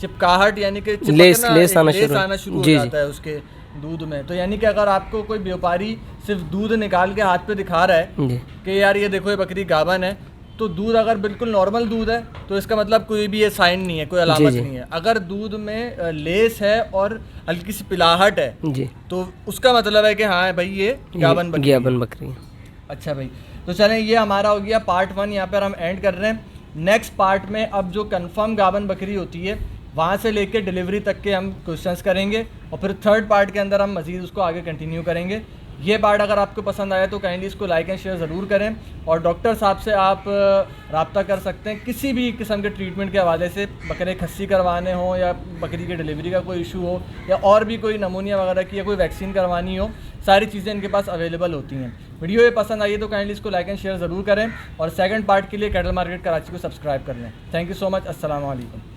चिपकाहट यानी कि लेस आना शुरू हो जाता है उसके दूध में। तो यानी कि अगर आपको कोई व्यापारी सिर्फ दूध निकाल के हाथ पे दिखा रहा है कि यार ये देखो ये बकरी गाभन है, तो दूध अगर बिल्कुल नॉर्मल दूध है तो इसका मतलब कोई भी ये साइन नहीं है, कोई अलामत नहीं है। अगर दूध में लेस है और हल्की सी पिलाहट है जी, तो उसका मतलब है कि हाँ भाई ये गाभन बकरी। अच्छा भाई, तो चलें ये हमारा हो गया पार्ट 1, यहाँ पर हम एंड कर रहे हैं। नेक्स्ट पार्ट में अब जो कंफर्म गाभन बकरी होती है वहाँ से लेके डिलीवरी तक के हम क्वेश्चंस करेंगे, और फिर थर्ड पार्ट के अंदर हम मज़ीद उसको आगे कंटिन्यू करेंगे। ये पार्ट अगर आपको पसंद आया तो काइंडली इसको लाइक एंड शेयर ज़रूर करें, और डॉक्टर साहब से आप रब्ता कर सकते हैं किसी भी किस्म के ट्रीटमेंट के हवाले से, बकरे खस्सी करवाने हो या बकरी की डिलीवरी का कोई इशू हो या और भी कोई नमूनिया वगैरह की या कोई वैक्सीन करवानी हो, सारी चीज़ें इनके पास अवेलेबल होती हैं। वीडियो ये पसंद आई है तो काइंडली इसको लाइक एंड शेयर ज़रूर करें, और सेकंड पार्ट के लिए कैटल मार्केट कराची को सब्सक्राइब कर लें। Thank you so much. अस्सलाम वालेकुम।